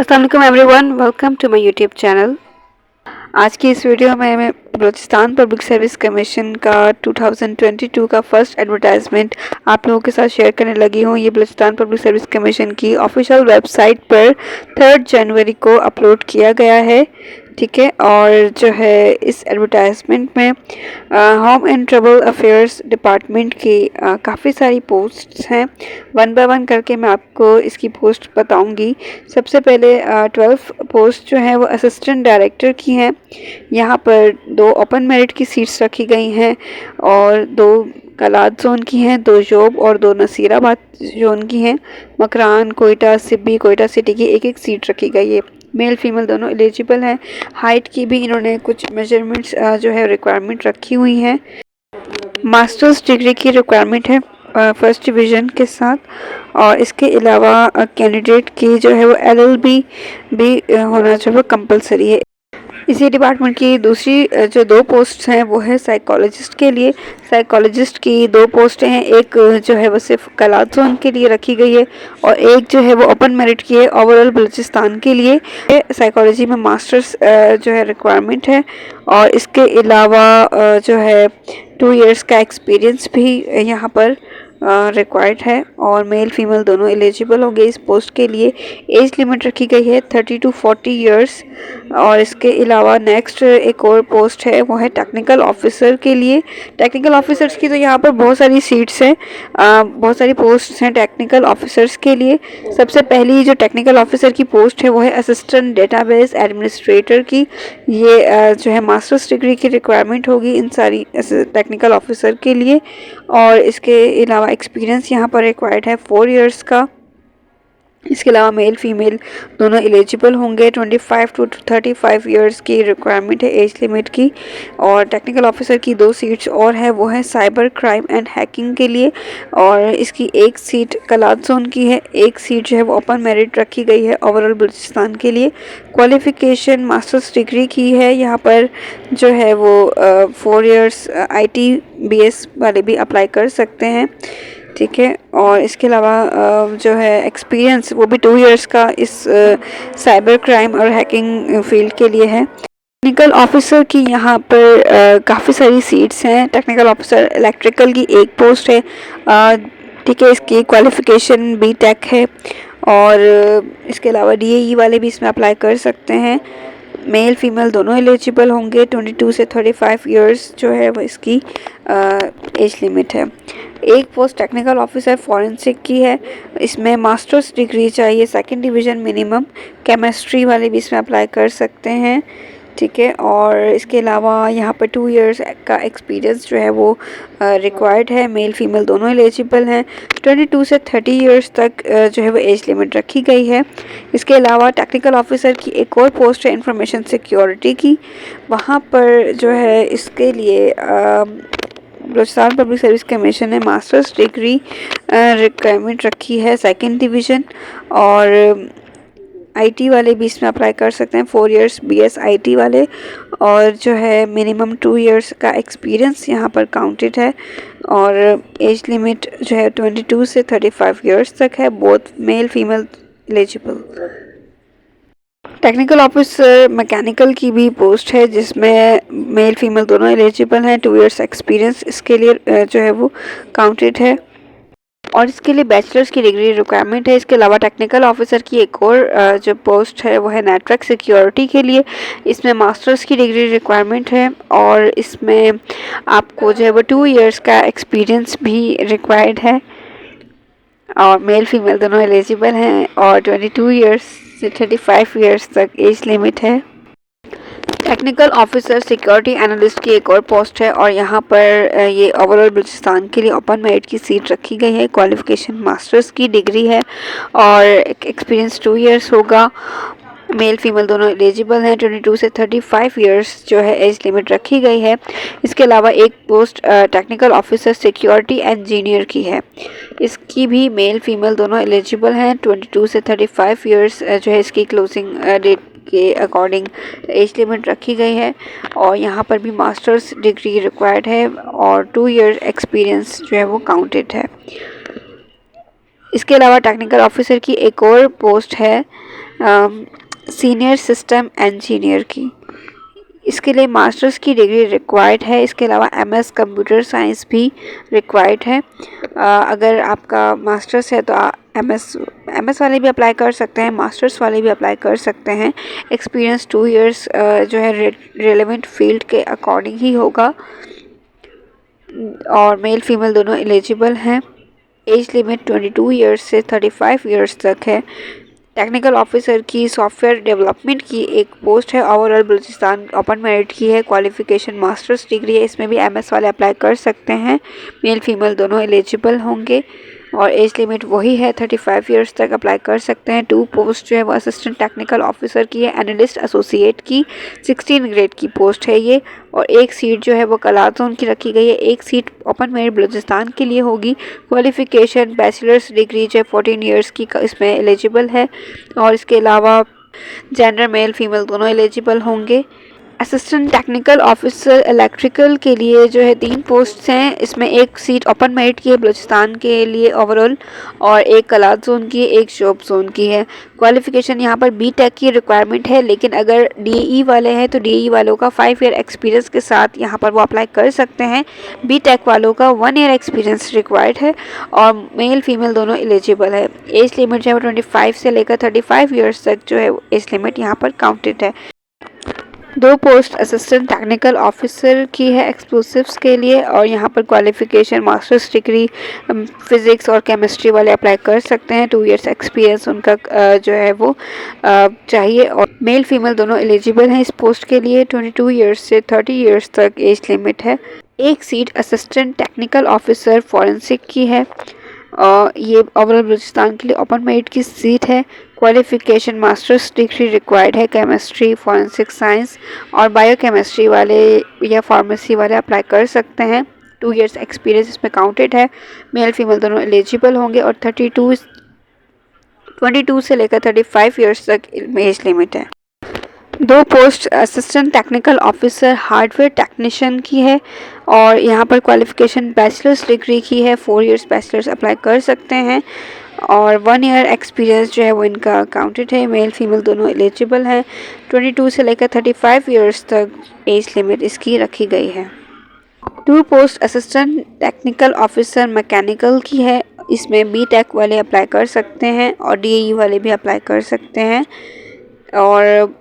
अस्सलाम वालेकुम everyone, welcome to my YouTube channel. आज की इस वीडियो में मैं बलूचिस्तान पब्लिक सर्विस कमीशन का 2022 का फर्स्ट एडवर्टाइजमेंट आप लोगों के साथ शेयर करने लगी हूँ। ये बलूचिस्तान पब्लिक सर्विस कमीशन की ऑफिशियल वेबसाइट पर 3 जनवरी को अपलोड किया गया है, ठीक है। और जो है इस एडवर्टाइजमेंट में home and trouble affairs department की काफ़ी सारी पोस्ट्स हैं। वन बाय वन करके मैं आपको इसकी पोस्ट बताऊंगी। सबसे पहले 12 पोस्ट जो है वो असिस्टेंट डायरेक्टर की हैं। यहाँ पर 2 ओपन मेरिट की सीट्स रखी गई हैं और 2 कलात जोन की हैं, 2 जोब और 2 नसीराबाद जोन की हैं। मकरान, कोयटा, सिब्बी, कोयटा सिटी की एक सीट रखी गई है। मेल फीमेल दोनों एलिजिबल हैं। हाइट की भी इन्होंने कुछ मेजरमेंट्स जो है रिक्वायरमेंट रखी हुई हैं। मास्टर्स डिग्री की रिक्वायरमेंट है फर्स्ट डिवीज़न के साथ, और इसके अलावा कैंडिडेट की जो है वो LLB भी होना जो है कंपलसरी है। इसी डिपार्टमेंट की दूसरी जो 2 पोस्ट्स हैं वो है साइकोलॉजिस्ट के लिए। साइकोलॉजिस्ट की 2 पोस्टें हैं, एक जो है वो सिर्फ कलात जोन के लिए रखी गई है और एक जो है वो ओपन मेरिट की है ओवरऑल बलूचिस्तान के लिए। साइकोलॉजी में मास्टर्स जो है रिक्वायरमेंट है और इसके अलावा जो है 2 इयर्स का एक्सपीरियंस भी यहाँ पर रिक्वायर्ड है और मेल फीमेल दोनों एलिजिबल होंगे इस पोस्ट के लिए। एज लिमिट रखी गई है 30 टू 40 इयर्स। और इसके अलावा नेक्स्ट एक और पोस्ट है वो है टेक्निकल ऑफिसर के लिए। टेक्निकल ऑफिसर्स की तो यहाँ पर बहुत सारी सीट्स हैं, बहुत सारी पोस्ट्स हैं टेक्निकल ऑफिसर्स के लिए। सबसे पहली जो टेक्निकल ऑफिसर की पोस्ट है वो है असिस्टेंट डेटाबेस एडमिनिस्ट्रेटर की। ये जो है मास्टर्स डिग्री की रिक्वायरमेंट होगी इन सारी टेक्निकल ऑफिसर के लिए। और इसके अलावा एक्सपीरियंस यहाँ पर रिक्वायर्ड है 4 इयर्स का। इसके अलावा मेल फीमेल दोनों एलिजिबल होंगे। 25 टू 35 इयर्स की रिक्वायरमेंट है एज लिमिट की। और टेक्निकल ऑफिसर की 2 सीट्स और है, वो है साइबर क्राइम एंड हैकिंग के लिए और इसकी 1 सीट कलात जोन की है, 1 सीट जो है वो ओपन मेरिट रखी गई है ओवरऑल बलूचिस्तान के लिए। क्वालिफ़िकेशन मास्टर्स डिग्री की है। यहाँ पर जो है वो 4 इयर्स ITBS वाले भी अप्लाई कर सकते हैं, ठीक है। और इसके अलावा जो है एक्सपीरियंस वो भी 2 इयर्स का इस साइबर क्राइम और हैकिंग फील्ड के लिए है। टेक्निकल ऑफिसर की यहाँ पर काफ़ी सारी सीट्स हैं। टेक्निकल ऑफिसर इलेक्ट्रिकल की 1 पोस्ट है, ठीक है। इसकी क्वालिफ़िकेशन BTech है और इसके अलावा DAE वाले भी इसमें अप्लाई कर सकते हैं। मेल फीमेल दोनों एलिजिबल होंगे। 22 से 35 इयर्स जो है वो इसकी एज लिमिट है। एक पोस्ट टेक्निकल ऑफिसर फॉरेंसिक की है, इसमें मास्टर्स डिग्री चाहिए 2nd डिवीज़न मिनिमम। केमिस्ट्री वाले भी इसमें अप्लाई कर सकते हैं, ठीक है। और इसके अलावा यहाँ पर 2 इयर्स का एक्सपीरियंस जो है वो रिक्वायर्ड है। मेल फीमेल दोनों एलिजिबल हैं। 22 से 30 इयर्स तक जो है वो एज लिमिट रखी गई है। इसके अलावा टेक्निकल ऑफिसर की एक और पोस्ट है इंफॉर्मेशन सिक्योरिटी की। वहाँ पर जो है इसके लिए बलूचिस्तान पब्लिक सर्विस कमीशन ने मास्टर्स डिग्री रिक्वायरमेंट रखी है 2nd डिवीज़न। और IT वाले भी इसमें अप्लाई कर सकते हैं, 4 इयर्स BS IT वाले। और जो है मिनिमम 2 इयर्स का एक्सपीरियंस यहाँ पर काउंटेड है। और एज लिमिट जो है 22 से 35 इयर्स तक है, both male female eligible. Technical officer mechanical की भी पोस्ट है जिसमें मेल फीमेल दोनों एलिजिबल हैं। 2 इयर्स एक्सपीरियंस इसके लिए जो है वो काउंटेड है और इसके लिए बैचलर्स की डिग्री रिक्वायरमेंट है। इसके अलावा टेक्निकल ऑफिसर की एक और जो पोस्ट है वो है नेटवर्क सिक्योरिटी के लिए। इसमें मास्टर्स की डिग्री रिक्वायरमेंट है और इसमें आपको जो है वो 2 इयर्स का एक्सपीरियंस भी रिक्वायर्ड है और मेल फीमेल दोनों एलिजिबल हैं। और 22 इयर्स से 35 इयर्स तक एज लिमिट है। टेक्निकल ऑफिसर सिक्योरिटी एनालिस्ट की एक और पोस्ट है और यहाँ पर ये ओवरऑल बलूचिस्तान के लिए ओपन मेरिट की सीट रखी गई है। क्वालिफ़िकेशन मास्टर्स की डिग्री है और एक्सपीरियंस 2 इयर्स होगा। मेल फीमेल दोनों एलिजिबल हैं। 22 से 35 इयर्स जो है एज लिमिट रखी गई है। इसके अलावा एक post technical officer security engineer की है, इसकी भी मेल फीमेल दोनों एलिजिबल हैं। 22 से 35 इयर्स जो है इसकी क्लोजिंग डेट के अकॉर्डिंग एज लिमिट रखी गई है और यहाँ पर भी मास्टर्स डिग्री रिक्वायर्ड है और 2 ईयर एक्सपीरियंस जो है वो काउंटेड है। इसके अलावा टेक्निकल ऑफिसर की एक और पोस्ट है सीनियर सिस्टम इंजीनियर की। इसके लिए मास्टर्स की डिग्री रिक्वायर्ड है। इसके अलावा एमएस कंप्यूटर साइंस भी रिक्वायर्ड है। अगर आपका मास्टर्स है तो एमएस वाले भी अप्लाई कर सकते हैं, मास्टर्स वाले भी अप्लाई कर सकते हैं। एक्सपीरियंस 2 इयर्स जो है रेलेवेंट फील्ड के अकॉर्डिंग ही होगा और मेल फीमेल दोनों एलिजिबल हैं। एज लिमिट 22 इयर्स से 35 इयर्स तक है। टेक्निकल ऑफिसर की सॉफ्टवेयर डेवलपमेंट की एक पोस्ट है। ओवरऑल बलूचिस्तान ओपन मेरिट की है। क्वालिफिकेशन मास्टर्स डिग्री है। इसमें भी एमएस वाले अप्लाई कर सकते हैं। मेल फीमेल दोनों एलिजिबल होंगे और एज लिमिट वही है 35 इयर्स तक अप्लाई कर सकते हैं। 2 पोस्ट जो है वो असिस्टेंट टेक्निकल ऑफिसर की है। एनालिस्ट एसोसिएट की 16 ग्रेड की पोस्ट है ये और एक सीट जो है वो कलात जोन की रखी गई है। एक सीट ओपन मेरिट बलूचिस्तान के लिए होगी। क्वालिफिकेशन बैचलर्स डिग्री जो 14 इयर्स की इसमें एलिजिबल है और इसके अलावा जेंडर मेल फीमेल दोनों एलिजिबल होंगे। असिस्टेंट टेक्निकल ऑफिसर इलेक्ट्रिकल के लिए जो है 3 पोस्ट्स हैं। इसमें एक सीट ओपन मेरिट की है बलूचिस्तान के लिए ओवरऑल और एक कलात जोन की, एक शोप जोन की है। क्वालिफिकेशन यहाँ पर बीटेक की रिक्वायरमेंट है, लेकिन अगर डीई वाले हैं तो डीई वालों का 5 ईयर एक्सपीरियंस के साथ यहाँ पर वो अप्लाई कर सकते हैं। बीटेक वालों का 1 ईयर एक्सपीरियंस रिक्वायर्ड है और मेल फीमेल दोनों एलिजिबल है। एज लिमिट जो है 25 से लेकर 35 ईयर्स तक जो है एज लिमिट यहाँ पर काउंटेड है। 2 पोस्ट असिस्टेंट टेक्निकल ऑफिसर की है एक्सप्लोसिव्स के लिए और यहाँ पर क्वालिफिकेशन मास्टर्स डिग्री फिज़िक्स और केमिस्ट्री वाले अप्लाई कर सकते हैं। 2 इयर्स एक्सपीरियंस उनका जो है वो चाहिए और मेल फीमेल दोनों एलिजिबल हैं इस पोस्ट के लिए। 22 इयर्स से 30 इयर्स तक एज लिमिट है। एक seat assistant technical officer forensic की है और ये ओवरऑल बलूचिस्तान के लिए ओपन मेरिट की सीट है। क्वालिफिकेशन मास्टर्स डिग्री रिक्वायर्ड है। केमिस्ट्री, फॉरेंसिक साइंस और बायोकेमिस्ट्री वाले या फार्मेसी वाले अप्लाई कर सकते हैं। 2 इयर्स एक्सपीरियंस इसमें काउंटेड है। मेल फीमेल दोनों एलिजिबल होंगे और 22 से लेकर 35 इयर्स तक एज लिमिट है। 2 post assistant technical officer hardware technician की है और यहाँ पर क्वालिफिकेशन बैचलर्स डिग्री की है। 4 इयर्स बैचलर्स अप्लाई कर सकते हैं और 1 ईयर एक्सपीरियंस जो है वो इनका काउंटेड है। मेल फीमेल दोनों एलिजिबल हैं। 22 से लेकर 35 इयर्स तक एज लिमिट इसकी रखी गई है। 2 post assistant technical officer mechanical की है। इसमें बीटेक वाले अप्लाई कर सकते हैं और डीई वाले भी अप्लाई कर सकते हैं और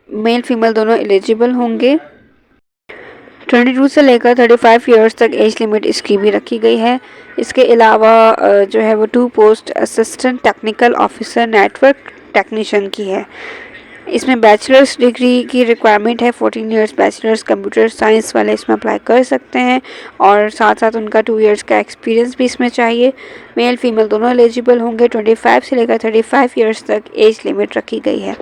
मेल फीमेल दोनों एलिजिबल होंगे। 22 से लेकर 35 इयर्स तक एज लिमिट इसकी भी रखी गई है। इसके अलावा जो है वो 2 post assistant technical officer network technician की है। इसमें बैचलर्स डिग्री की रिक्वायरमेंट है। 14 इयर्स बैचलर्स कंप्यूटर साइंस वाले इसमें अप्लाई कर सकते हैं और साथ साथ उनका 2 इयर्स का एक्सपीरियंस भी इसमें चाहिए। मेल फीमेल दोनों एलिजिबल होंगे। 25 से लेकर 35 इयर्स तक एज लिमिट रखी गई है।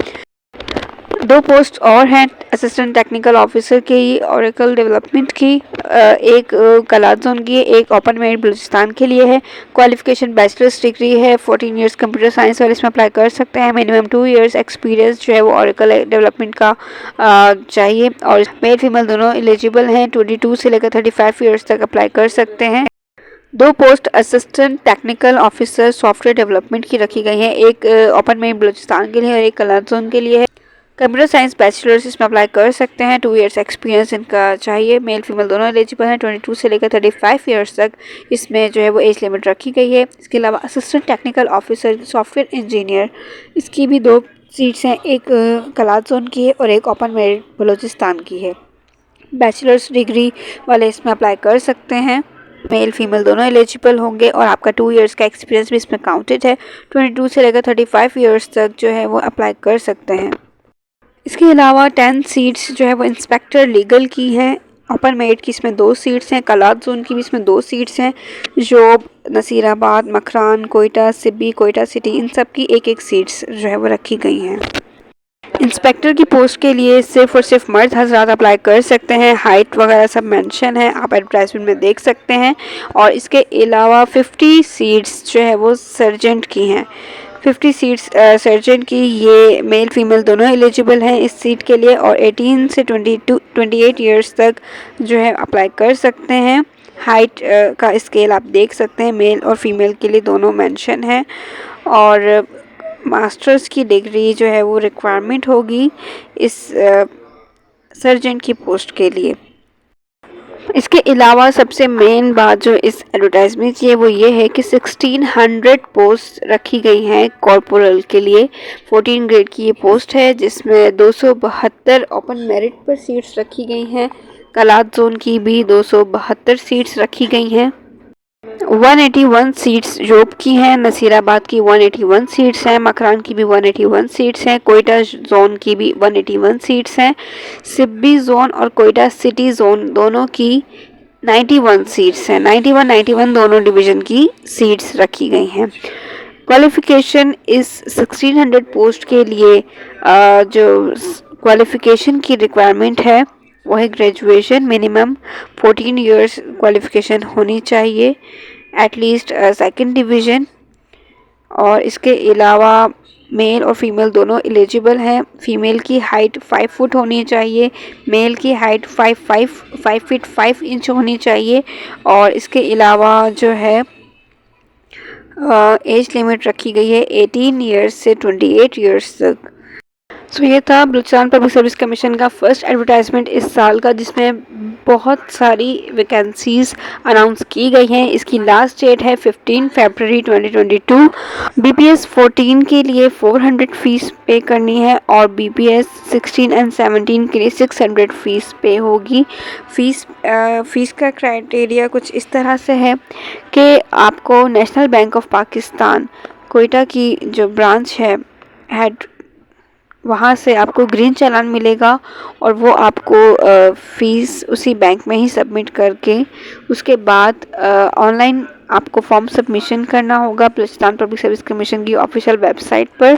2 पोस्ट और हैं असिस्टेंट टेक्निकल ऑफिसर की ओरेकल डेवलपमेंट की। एक कलात जोन की है, एक ओपन मेरिट बलूचिस्तान के लिए है। क्वालिफिकेशन बैचलर्स डिग्री है। 14 इयर्स कंप्यूटर साइंस वाले इसमें अप्लाई कर सकते हैं। मिनिमम 2 इयर्स एक्सपीरियंस जो है वो ओरेकल डेवलपमेंट का चाहिए और मेल फीमेल दोनों एलिजिबल हैं। 22 से लेकर 35 इयर्स तक अप्लाई कर सकते हैं। 2 post assistant technical officer software development की रखी गई हैं। एक ओपन मेरिट बलूचिस्तान के लिए और एक कलात जोन के लिए है। कंप्यूटर साइंस बैचलर्स इसमें अप्लाई कर सकते हैं। 2 इयर्स एक्सपीरियंस इनका चाहिए। मेल फीमेल दोनों एलिजिबल हैं। 22 से लेकर 35 इयर्स तक इसमें जो है वो एज लिमिट रखी गई है। इसके अलावा assistant technical officer software engineer इसकी भी 2 सीट्स हैं। एक कलात जोन की है और एक ओपन मेरिट बलूचिस्तान की है। बैचलर्स डिग्री वाले इसमें अप्लाई कर सकते हैं। मेल फीमेल दोनों एलिजिबल होंगे और आपका 2 इयर्स का एक्सपीरियंस भी इसमें काउंटेड है। 22 से लेकर 35 इयर्स तक जो है वो अप्लाई कर सकते हैं। इसके अलावा 10 सीट्स जो है वो इंस्पेक्टर लीगल की हैं। ओपन मेरिट की इसमें 2 सीट्स हैं। कलात जोन की भी इसमें 2 सीट्स हैं। जोब, नसीराबाद, मखरान, कोयटा, सिब्बी, कोयटा सिटी इन सब की एक सीट्स जो है वो रखी गई हैं। इंस्पेक्टर की पोस्ट के लिए सिर्फ और सिर्फ मर्द हजरात अप्लाई कर सकते हैं। हाइट वगैरह सब मेंशन है, आप एडवर्टाइजमेंट में देख सकते हैं। और इसके अलावा 50 सीट्स जो है वो सर्जेंट की हैं। 50 सीट्स सर्जेंट की, ये मेल फीमेल दोनों एलिजिबल हैं इस सीट के लिए और 18 से 28 इयर्स तक जो है अप्लाई कर सकते हैं। हाइट का स्केल आप देख सकते हैं, मेल और फीमेल के लिए दोनों मेंशन है। और मास्टर्स की डिग्री जो है वो रिक्वायरमेंट होगी इस सर्जन की पोस्ट के लिए। इसके अलावा सबसे मेन बात जो इस एडवर्टाइजमेंट की है वो ये है कि 1600 पोस्ट रखी गई हैं कॉर्पोरल के लिए। 14 ग्रेड की ये पोस्ट है जिसमें 272 ओपन मेरिट पर सीट्स रखी गई हैं। कलात जोन की भी 272 सीट्स रखी गई हैं। 181 सीट्स जोब की हैं, नसीराबाद की 181 सीट्स हैं, मकरान की भी 181 सीट्स हैं, कोयटा जोन की भी 181 सीट्स हैं, सिब्बी जोन और कोयटा सिटी जोन दोनों की 91 सीट्स हैं। 91 दोनों डिवीज़न की सीट्स रखी गई हैं। क्वालिफ़िकेशन इस 1600 पोस्ट के लिए जो क्वालिफ़िकेशन की रिक्वायरमेंट है वो है ग्रेजुएशन, मिनिमम 14 इयर्स क्वालिफ़िकेशन होनी चाहिए, एटलीस्ट सेकंड डिवीज़न। और इसके अलावा मेल और फीमेल दोनों एलिजिबल हैं। फीमेल की हाइट 5 फुट होनी चाहिए, मेल की हाइट 5 फीट 5 इंच होनी चाहिए। और इसके अलावा जो है एज लिमिट रखी गई है 18 इयर्स से 28 इयर्स तक। सो ये था बलूचिस्तान पब्लिक सर्विस कमीशन का फर्स्ट एडवर्टाइजमेंट इस साल का, जिसमें बहुत सारी वैकेंसीज़ अनाउंस की गई हैं। इसकी लास्ट डेट है 15 फरवरी 2022। BPS 14 के लिए 400 फ़ीस पे करनी है और BPS 16 एंड 17 के लिए 600 फ़ीस पे होगी। फ़ीस का क्राइटेरिया कुछ इस तरह से है कि आपको national bank of Pakistan Quetta की जो ब्रांच है हेड, वहाँ से आपको ग्रीन चालान मिलेगा और वो आपको फ़ीस उसी बैंक में ही सबमिट करके उसके बाद ऑनलाइन आपको फॉर्म सबमिशन करना होगा बलूचिस्तान पब्लिक सर्विस कमीशन की ऑफिशियल वेबसाइट पर।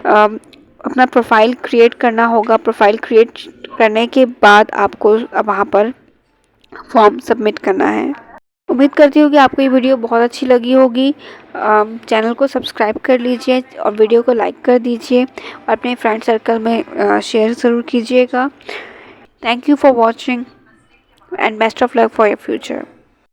अपना प्रोफाइल क्रिएट करना होगा। प्रोफाइल क्रिएट करने के बाद आपको वहाँ पर फॉर्म सबमिट करना है। उम्मीद करती हूँ कि आपको ये वीडियो बहुत अच्छी लगी होगी। चैनल को सब्सक्राइब कर लीजिए और वीडियो को लाइक कर दीजिए और अपने फ्रेंड सर्कल में शेयर ज़रूर कीजिएगा। Thank you for watching and best of luck for your future.